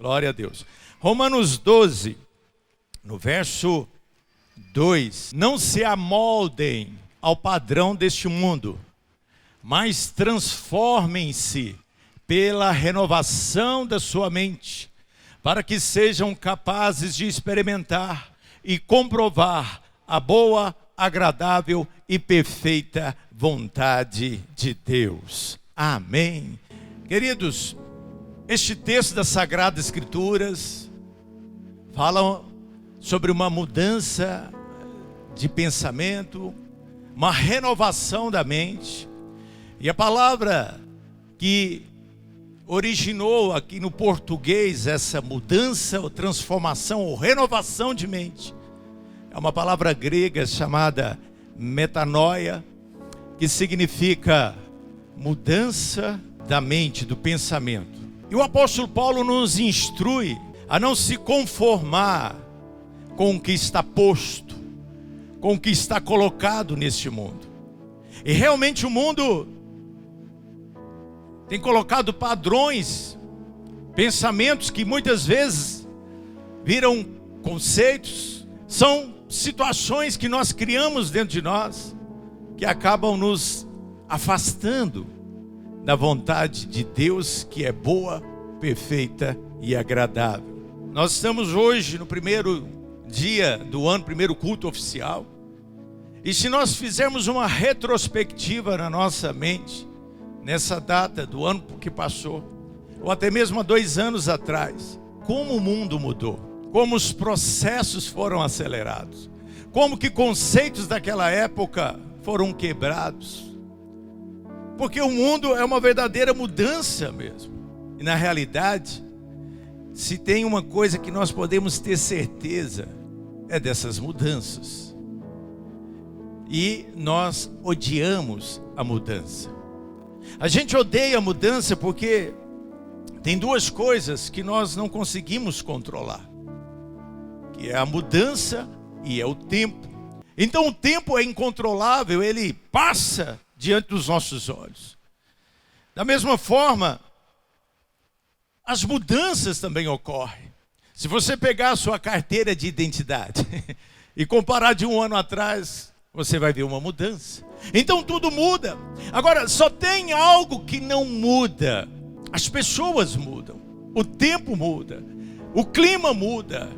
Glória a Deus. Romanos 12, no verso 2. Não se amoldem ao padrão deste mundo, mas transformem-se pela renovação da sua mente, para que sejam capazes de experimentar e comprovar a boa, agradável e perfeita vontade de Deus. Amém. Queridos, este texto das Sagradas Escrituras fala sobre uma mudança de pensamento, uma renovação da mente. E a palavra que originou aqui no português essa mudança, ou transformação, ou renovação de mente, é uma palavra grega chamada metanoia, que significa mudança da mente, do pensamento. E o apóstolo Paulo nos instrui a não se conformar com o que está posto, com o que está colocado neste mundo. E realmente o mundo tem colocado padrões, pensamentos que muitas vezes viram conceitos, são situações que nós criamos dentro de nós, que acabam nos afastando da vontade de Deus, que é boa, perfeita e agradável. Nós estamos hoje no primeiro dia do ano, primeiro culto oficial. E se nós fizermos uma retrospectiva na nossa mente, nessa data do ano que passou, ou até mesmo há 2 anos atrás, como o mundo mudou, como os processos foram acelerados, como que conceitos daquela época foram quebrados. Porque o mundo é uma verdadeira mudança mesmo. E na realidade, se tem uma coisa que nós podemos ter certeza, é dessas mudanças. E nós odiamos a mudança. A gente odeia a mudança porque tem 2 coisas que nós não conseguimos controlar, que é a mudança e é o tempo. Então o tempo é incontrolável, ele passa diante dos nossos olhos. Da mesma forma, as mudanças também ocorrem. Se você pegar a sua carteira de identidade e comparar de 1 ano atrás, você vai ver uma mudança. Então tudo muda. Agora, só tem algo que não muda. As pessoas mudam, o tempo muda, o clima muda,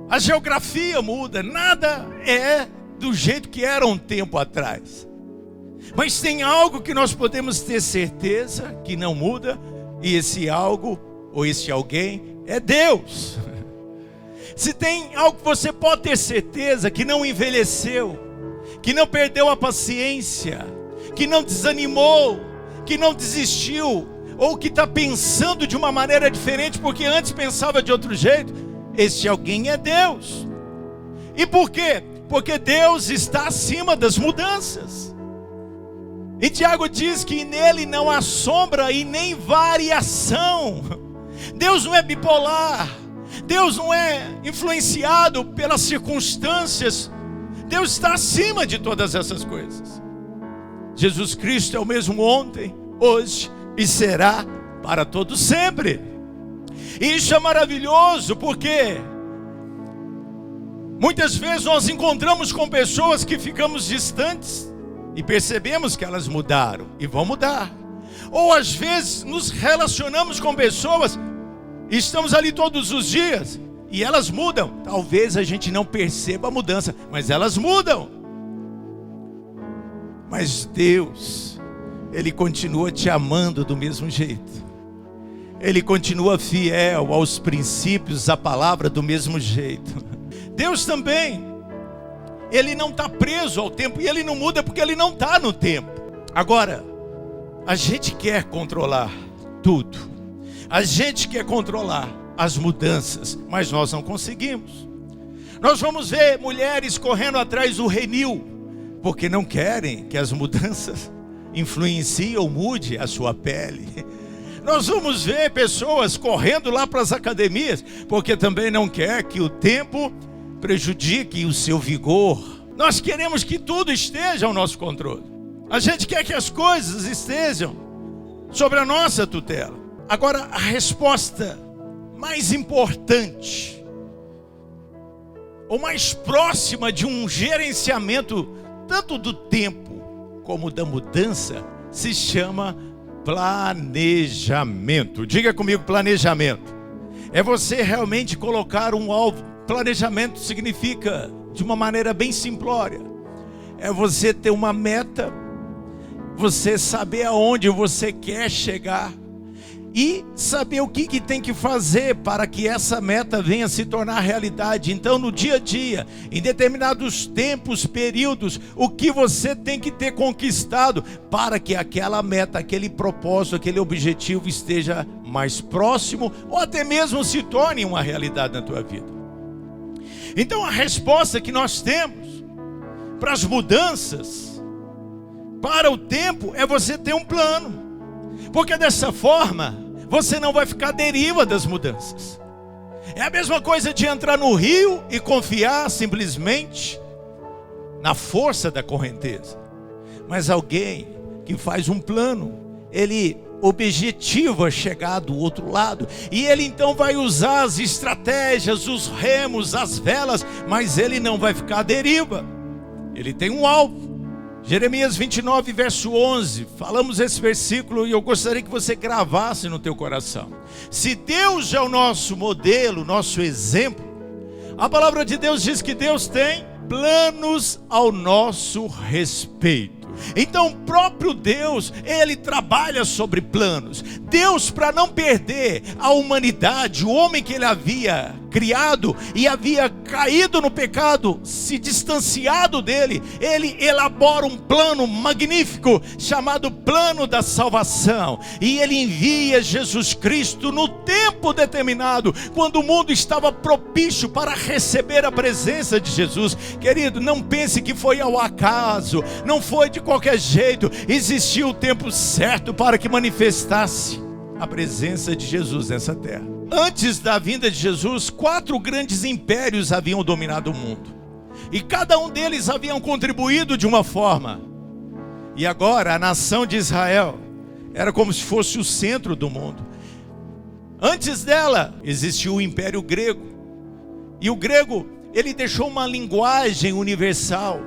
a geografia muda. Nada é do jeito que era um tempo atrás. Mas tem algo que nós podemos ter certeza que não muda, e esse algo, ou esse alguém, é Deus. Se tem algo que você pode ter certeza que não envelheceu, que não perdeu a paciência, que não desanimou, que não desistiu, ou que está pensando de uma maneira diferente porque antes pensava de outro jeito, esse alguém é Deus. E por quê? Porque Deus está acima das mudanças. E Tiago diz que nele não há sombra e nem variação. Deus não é bipolar, Deus não é influenciado pelas circunstâncias. Deus está acima de todas essas coisas. Jesus Cristo é o mesmo ontem, hoje e será para todo sempre. E isso é maravilhoso porque muitas vezes nós encontramos com pessoas que ficamos distantes e percebemos que elas mudaram e vão mudar. Ou às vezes nos relacionamos com pessoas e estamos ali todos os dias e elas mudam. Talvez a gente não perceba a mudança, mas elas mudam. Mas Deus, Ele continua te amando do mesmo jeito. Ele continua fiel aos princípios, à palavra do mesmo jeito. Deus também, Ele não está preso ao tempo, e Ele não muda porque Ele não está no tempo. Agora, a gente quer controlar tudo. A gente quer controlar as mudanças, mas nós não conseguimos. Nós vamos ver mulheres correndo atrás do Renil, porque não querem que as mudanças influenciem ou mude a sua pele. Nós vamos ver pessoas correndo lá para as academias, porque também não quer que o tempo prejudique o seu vigor. Nós queremos que tudo esteja ao nosso controle. A gente quer que as coisas estejam sobre a nossa tutela. Agora, a resposta mais importante, ou mais próxima de um gerenciamento tanto do tempo como da mudança, se chama planejamento. Diga comigo, planejamento. É você realmente colocar um alvo. Planejamento significa, de uma maneira bem simplória, é você ter uma meta, você saber aonde você quer chegar e saber o que tem que fazer para que essa meta venha se tornar realidade. Então, no dia a dia, em determinados tempos, períodos, o que você tem que ter conquistado para que aquela meta, aquele propósito, aquele objetivo esteja mais próximo ou até mesmo se torne uma realidade na tua vida. Então, a resposta que nós temos para as mudanças, para o tempo, é você ter um plano. Porque dessa forma, você não vai ficar à deriva das mudanças. É a mesma coisa de entrar no rio e confiar simplesmente na força da correnteza. Mas alguém que faz um plano, ele objetiva chegar do outro lado. E ele então vai usar as estratégias, os remos, as velas, mas ele não vai ficar à deriva. Ele tem um alvo. Jeremias 29, verso 11, falamos esse versículo e eu gostaria que você gravasse no teu coração. Se Deus é o nosso modelo, nosso exemplo, a palavra de Deus diz que Deus tem planos ao nosso respeito. Então o próprio Deus, Ele trabalha sobre planos. Deus, para não perder a humanidade, o homem que Ele havia criado e havia caído no pecado, se distanciado dele, Ele elabora um plano magnífico, chamado plano da salvação. E Ele envia Jesus Cristo no tempo determinado, quando o mundo estava propício para receber a presença de Jesus. Querido, não pense que foi ao acaso, não foi de qualquer jeito. Existiu o tempo certo para que manifestasse a presença de Jesus nessa terra. Antes da vinda de Jesus, 4 grandes impérios haviam dominado o mundo. E cada um deles haviam contribuído de uma forma. E agora a nação de Israel era como se fosse o centro do mundo. Antes dela existiu o Império Grego. E o grego, ele deixou uma linguagem universal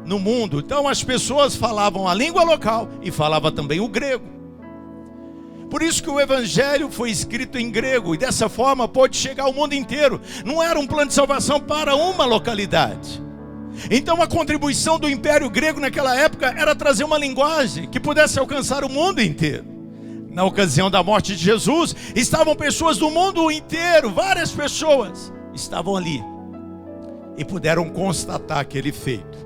no mundo. Então as pessoas falavam a língua local e falavam também o grego. Por isso que o Evangelho foi escrito em grego e dessa forma pode chegar ao mundo inteiro. Não era um plano de salvação para uma localidade. Então a contribuição do Império Grego naquela época era trazer uma linguagem que pudesse alcançar o mundo inteiro. Na ocasião da morte de Jesus, estavam pessoas do mundo inteiro, várias pessoas estavam ali e puderam constatar aquele feito.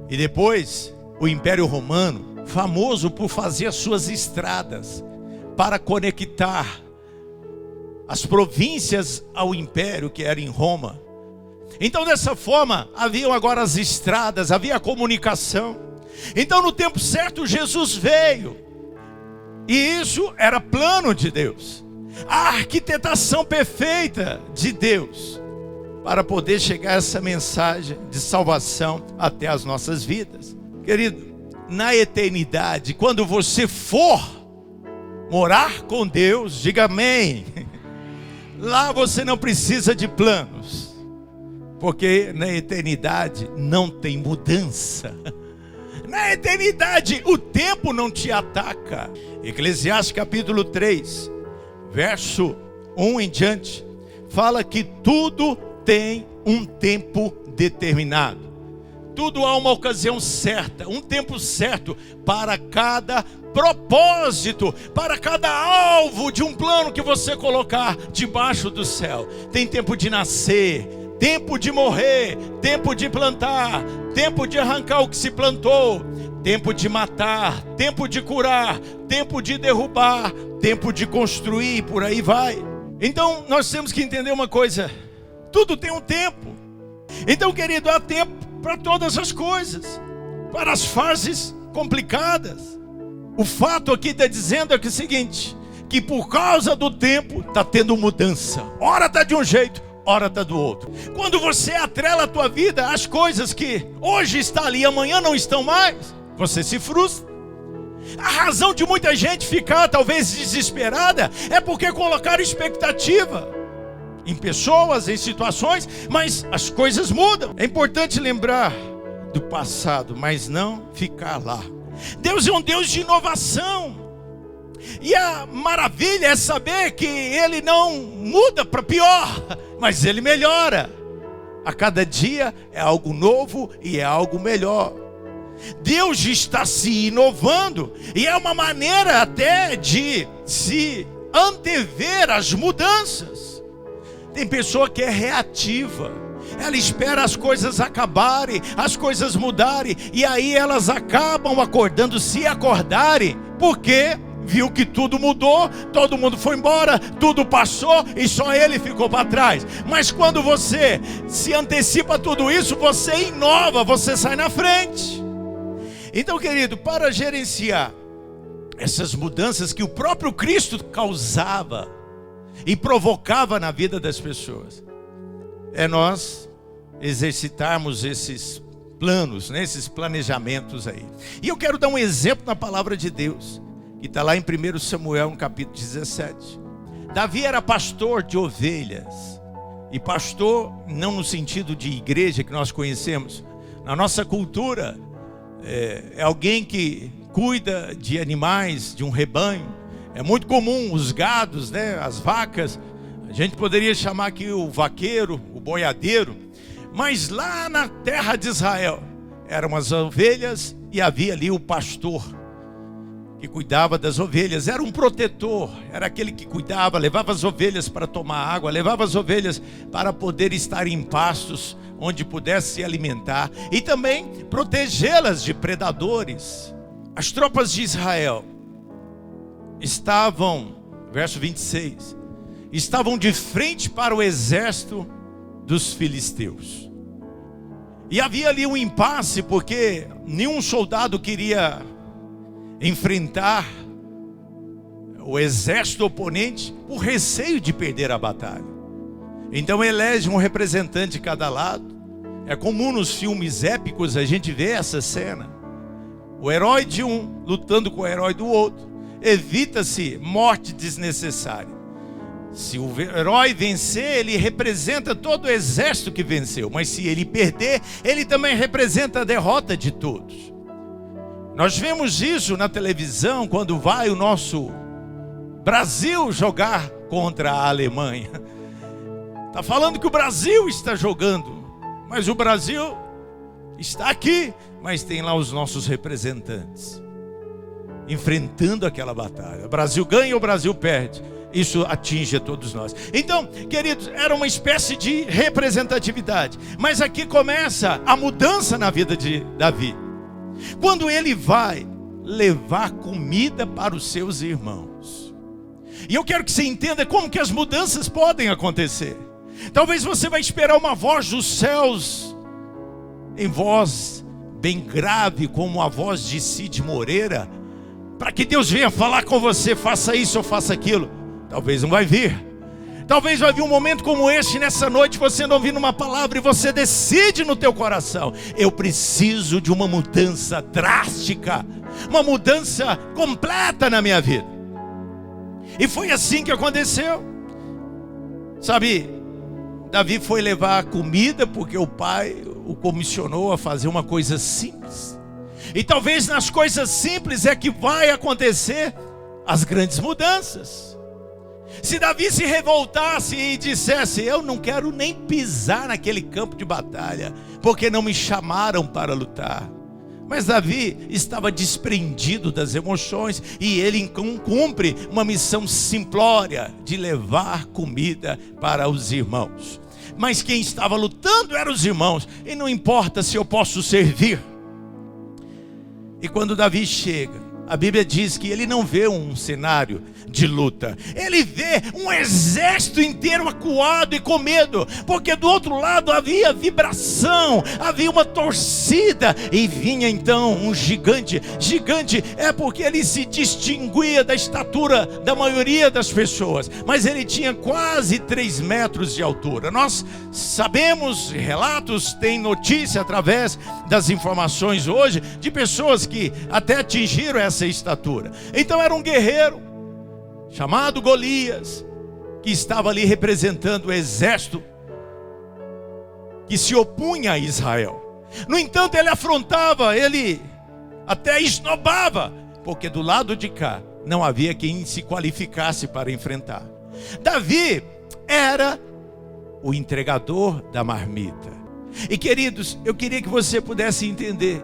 E depois, o Império Romano, famoso por fazer as suas estradas para conectar as províncias ao império que era em Roma. Então dessa forma haviam agora as estradas, havia a comunicação. Então no tempo certo Jesus veio, e isso era plano de Deus, a arquitetação perfeita de Deus para poder chegar essa mensagem de salvação até as nossas vidas. Querido, na eternidade, quando você for morar com Deus, diga amém. Lá você não precisa de planos, porque na eternidade não tem mudança. Na eternidade o tempo não te ataca. Eclesiastes capítulo 3, verso 1 em diante, fala que tudo tem um tempo determinado. Tudo há uma ocasião certa, um tempo certo para cada propósito, para cada alvo de um plano que você colocar debaixo do céu. Tem tempo de nascer, tempo de morrer, tempo de plantar, tempo de arrancar o que se plantou, tempo de matar, tempo de curar, tempo de derrubar, tempo de construir, por aí vai. Então nós temos que entender uma coisa: tudo tem um tempo. Então, querido, há tempo para todas as coisas, para as fases complicadas. O fato aqui está dizendo é que é o seguinte, que por causa do tempo está tendo mudança. Ora está de um jeito, ora está do outro. Quando você atrela a tua vida às coisas que hoje está ali, amanhã não estão mais, você se frustra. A razão de muita gente ficar talvez desesperada é porque colocaram expectativa em pessoas, em situações, mas as coisas mudam. É importante lembrar do passado, mas não ficar lá. Deus é um Deus de inovação. E a maravilha é saber que Ele não muda para pior, mas Ele melhora. A cada dia é algo novo e é algo melhor. Deus está se inovando, e é uma maneira até de se antever as mudanças. Tem pessoa que é reativa, ela espera as coisas acabarem, as coisas mudarem, e aí elas acabam acordando, se acordarem, porque viu que tudo mudou, todo mundo foi embora, tudo passou e só ele ficou para trás. Mas quando você se antecipa a tudo isso, você inova, você sai na frente. Então, querido, para gerenciar essas mudanças que o próprio Cristo causava e provocava na vida das pessoas, é nós exercitarmos esses planos, né, esses planejamentos aí. E eu quero dar um exemplo na palavra de Deus, que está lá em 1 Samuel, no capítulo 17. Davi era pastor de ovelhas, e pastor não no sentido de igreja que nós conhecemos. Na nossa cultura, é alguém que cuida de animais, de um rebanho. É muito comum os gados, né, as vacas. A gente poderia chamar aqui o vaqueiro, o boiadeiro. Mas lá na terra de Israel, eram as ovelhas e havia ali o pastor que cuidava das ovelhas. Era um protetor, era aquele que cuidava, levava as ovelhas para tomar água, levava as ovelhas para poder estar em pastos onde pudesse se alimentar, e também protegê-las de predadores. As tropas de Israel estavam, verso 26, estavam de frente para o exército dos filisteus. E havia ali um impasse, porque nenhum soldado queria enfrentar o exército oponente por receio de perder a batalha. Então elege um representante de cada lado. É comum nos filmes épicos a gente ver essa cena. O herói de um lutando com o herói do outro. Evita-se morte desnecessária. Se o herói vencer, ele representa todo o exército que venceu. Mas se ele perder, ele também representa a derrota de todos. Nós vemos isso na televisão quando vai o nosso Brasil jogar contra a Alemanha. Está falando que o Brasil está jogando, mas o Brasil está aqui, mas tem lá os nossos representantes enfrentando aquela batalha. O Brasil ganha ou o Brasil perde? Isso atinge a todos nós. Então, queridos, era uma espécie de representatividade. Mas aqui começa a mudança na vida de Davi. Quando ele vai levar comida para os seus irmãos. E eu quero que você entenda como que as mudanças podem acontecer. Talvez você vai esperar uma voz dos céus, em voz bem grave, como a voz de Cid Moreira, para que Deus venha falar com você, faça isso ou faça aquilo. Talvez não vai vir. Talvez vai vir um momento como este, nessa noite, você não ouvindo uma palavra e você decide no teu coração: eu preciso de uma mudança drástica, uma mudança completa na minha vida. E foi assim que aconteceu. Sabe, Davi foi levar comida porque o pai o comissionou a fazer uma coisa simples. E talvez nas coisas simples é que vai acontecer as grandes mudanças. Se Davi se revoltasse e dissesse: eu não quero nem pisar naquele campo de batalha, porque não me chamaram para lutar. Mas Davi estava desprendido das emoções, e ele cumpre uma missão simplória de levar comida para os irmãos. Mas quem estava lutando eram os irmãos, e não importa se eu posso servir. E quando Davi chega, a Bíblia diz que ele não vê um cenário de luta. Ele vê um exército inteiro acuado e com medo, porque do outro lado havia vibração, havia uma torcida, e vinha então um gigante. Gigante é porque ele se distinguia da estatura da maioria das pessoas, mas ele tinha quase 3 metros de altura. Nós sabemos, relatos, tem notícia através das informações hoje, de pessoas que até atingiram essa essa estatura. Então era um guerreiro chamado Golias, que estava ali representando o exército que se opunha a Israel. No entanto, ele afrontava, ele até esnobava, porque do lado de cá não havia quem se qualificasse para enfrentar. Davi era o entregador da marmita. E queridos, eu queria que você pudesse entender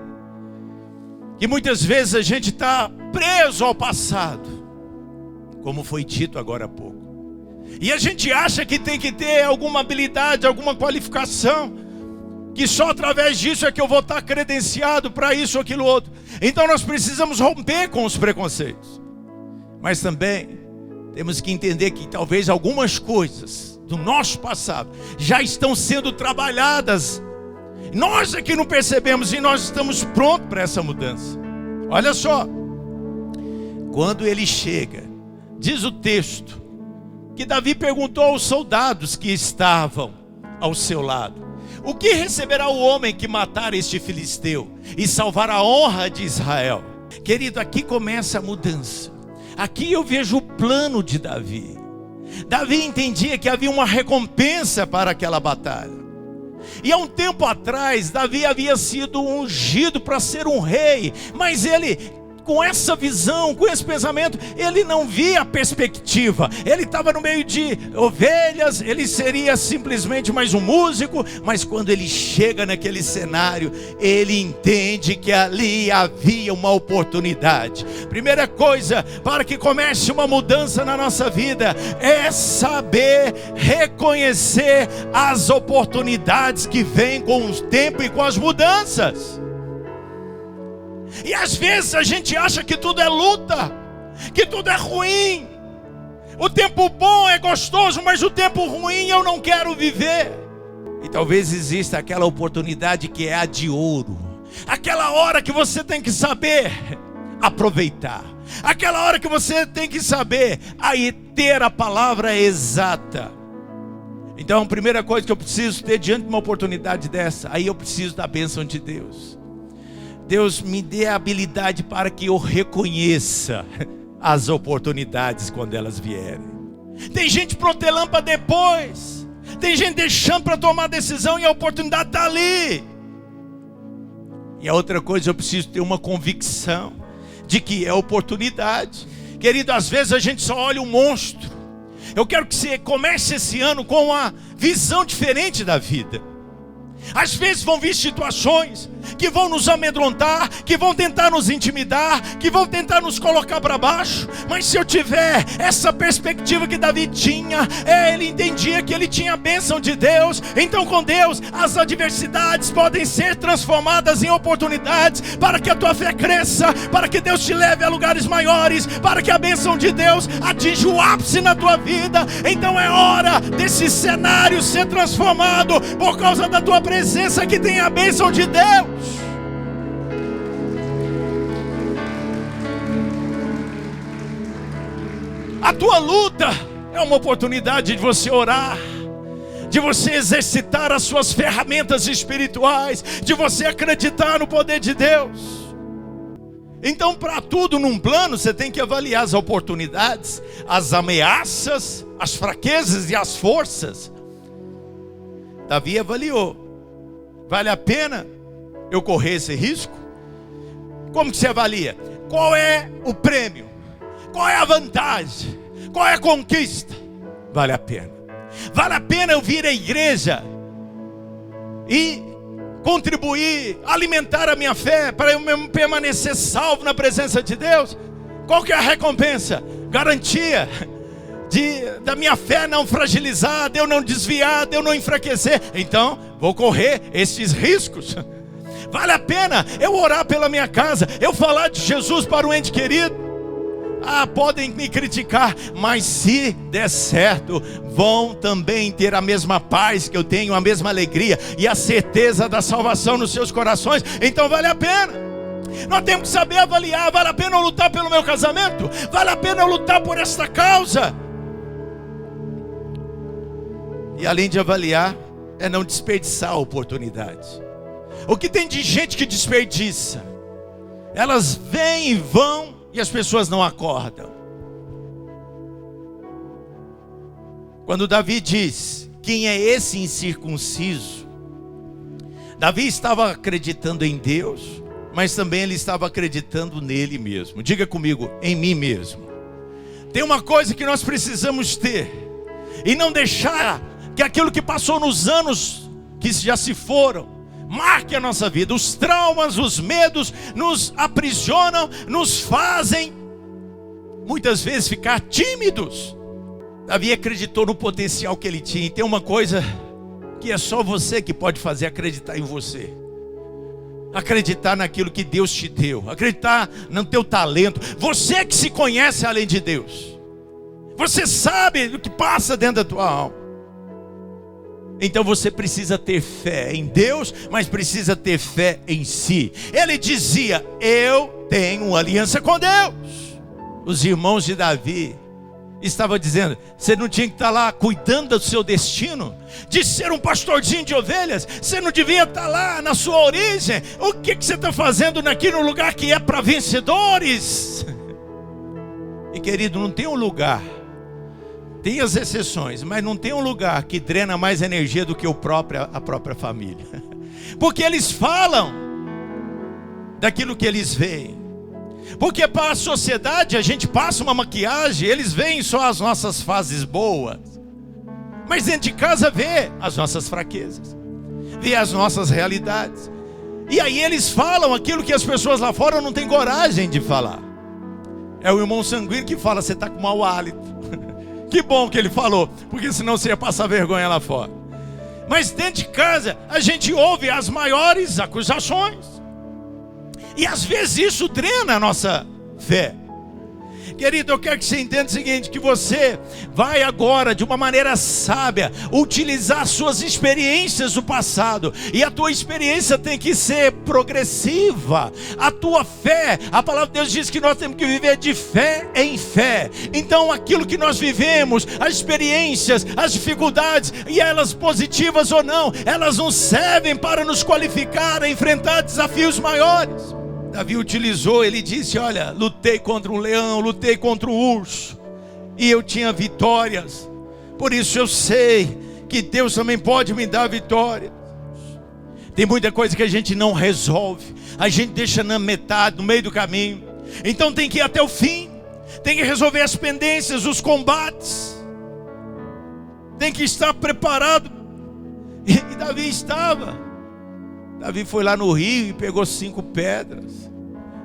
que muitas vezes a gente está preso ao passado, como foi dito agora há pouco. E a gente acha que tem que ter alguma habilidade, alguma qualificação, que só através disso é que eu vou estar credenciado para isso ou aquilo outro. Então nós precisamos romper com os preconceitos. Mas também temos que entender que talvez algumas coisas do nosso passado já estão sendo trabalhadas. Nós é que não percebemos e nós estamos prontos para essa mudança. Olha só, quando ele chega, diz o texto, que Davi perguntou aos soldados que estavam ao seu lado: o que receberá o homem que matar este filisteu e salvar a honra de Israel? Querido, aqui começa a mudança. Aqui eu vejo o plano de Davi. Davi entendia que havia uma recompensa para aquela batalha. E há um tempo atrás, Davi havia sido ungido para ser um rei, mas ele, com essa visão, com esse pensamento, ele não via a perspectiva. Ele estava no meio de ovelhas, ele seria simplesmente mais um músico. Mas quando ele chega naquele cenário, ele entende que ali havia uma oportunidade. Primeira coisa, para que comece uma mudança na nossa vida, é saber reconhecer as oportunidades que vêm com o tempo e com as mudanças. E às vezes a gente acha que tudo é luta, que tudo é ruim. O tempo bom é gostoso, mas o tempo ruim eu não quero viver. E talvez exista aquela oportunidade que é a de ouro, aquela hora que você tem que saber aproveitar, aquela hora que você tem que saber aí ter a palavra exata. Então a primeira coisa que eu preciso ter diante de uma oportunidade dessa, aí eu preciso da bênção de Deus. Deus, me dê a habilidade para que eu reconheça as oportunidades quando elas vierem. Tem gente protelando para depois, tem gente deixando para tomar decisão e a oportunidade está ali. E a outra coisa, eu preciso ter uma convicção de que é oportunidade. Querido, às vezes a gente só olha um monstro. Eu quero que você comece esse ano com uma visão diferente da vida. Às vezes vão vir situações que vão nos amedrontar, que vão tentar nos intimidar, que vão tentar nos colocar para baixo. Mas se eu tiver essa perspectiva que Davi tinha, ele entendia que ele tinha a bênção de Deus. Então com Deus as adversidades podem ser transformadas em oportunidades para que a tua fé cresça, para que Deus te leve a lugares maiores, para que a bênção de Deus atinja o ápice na tua vida. Então é hora desse cenário ser transformado por causa da tua presença que tem a bênção de Deus. A tua luta é uma oportunidade de você orar, de você exercitar as suas ferramentas espirituais, de você acreditar no poder de Deus. Então, para tudo num plano, você tem que avaliar as oportunidades, as ameaças, as fraquezas e as forças. Davi avaliou: vale a pena eu correr esse risco? Como que você avalia? Qual é o prêmio? Qual é a vantagem? Qual é a conquista? Vale a pena. Vale a pena eu vir à igreja e contribuir, alimentar a minha fé para eu permanecer salvo na presença de Deus? Qual que é a recompensa? Garantia da minha fé não fragilizar, de eu não desviar, de eu não enfraquecer. Então vou correr esses riscos. Vale a pena eu orar pela minha casa, eu falar de Jesus para um ente querido? Podem me criticar, mas se der certo, vão também ter a mesma paz que eu tenho, a mesma alegria e a certeza da salvação nos seus corações. Então vale a pena. Nós temos que saber avaliar: vale a pena eu lutar pelo meu casamento? Vale a pena eu lutar por esta causa? E além de avaliar, é não desperdiçar a oportunidade. O que tem de gente que desperdiça? Elas vêm e vão, E as pessoas não acordam. Quando Davi diz: quem é esse incircunciso? Davi estava acreditando em Deus, mas também ele estava acreditando nele mesmo. Diga comigo: em mim mesmo. Tem uma coisa que nós precisamos ter, e não deixar que aquilo que passou nos anos que já se foram marque a nossa vida. Os traumas, os medos nos aprisionam, nos fazem muitas vezes ficar tímidos. Davi acreditou no potencial que ele tinha. E tem uma coisa que é só você que pode fazer: acreditar em você, acreditar naquilo que Deus te deu, acreditar no teu talento. Você que se conhece além de Deus, você sabe o que passa dentro da tua alma. Então você precisa ter fé em Deus, mas precisa ter fé em si. Ele dizia: eu tenho uma aliança com Deus. Os irmãos de Davi estavam dizendo: você não tinha que estar lá cuidando do seu destino, de ser um pastorzinho de ovelhas? Você não devia estar lá na sua origem? O que você está fazendo aqui no lugar que é para vencedores? E querido, não tem um lugar, tem as exceções, mas não tem um lugar que drena mais energia do que a própria família. Porque eles falam daquilo que eles veem. Porque para a sociedade a gente passa uma maquiagem, eles veem só as nossas fases boas, mas dentro de casa vê as nossas fraquezas, vê as nossas realidades. E aí eles falam aquilo que as pessoas lá fora não têm coragem de falar. É o irmão sanguíneo que fala: você está com mau hálito. Que bom que ele falou, porque senão você ia passar vergonha lá fora. Mas dentro de casa a gente ouve as maiores acusações, e às vezes isso drena a nossa fé. Querido, eu quero que você entenda o seguinte: que você vai agora, de uma maneira sábia, utilizar suas experiências do passado. E a tua experiência tem que ser progressiva. A tua fé, a palavra de Deus diz que nós temos que viver de fé em fé. Então aquilo que nós vivemos, as experiências, as dificuldades, e elas positivas ou não, elas nos servem para nos qualificar a enfrentar desafios maiores. Davi utilizou, ele disse: olha, lutei contra um leão, lutei contra um urso, e eu tinha vitórias. Por isso eu sei que Deus também pode me dar vitória. Tem muita coisa que a gente não resolve, a gente deixa na metade, no meio do caminho. Então tem que ir até o fim, tem que resolver as pendências, os combates, tem que estar preparado. E Davi estava. Davi foi lá no rio e pegou 5 pedras.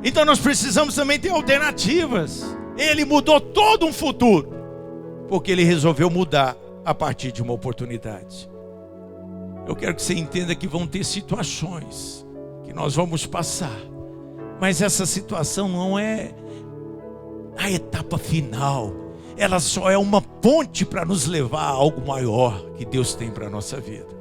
Então nós precisamos também ter alternativas. Ele mudou todo um futuro, porque ele resolveu mudar a partir de uma oportunidade. Eu quero que você entenda que vão ter situações que nós vamos passar, mas essa situação não é a etapa final. Ela só é uma ponte para nos levar a algo maior que Deus tem para a nossa vida.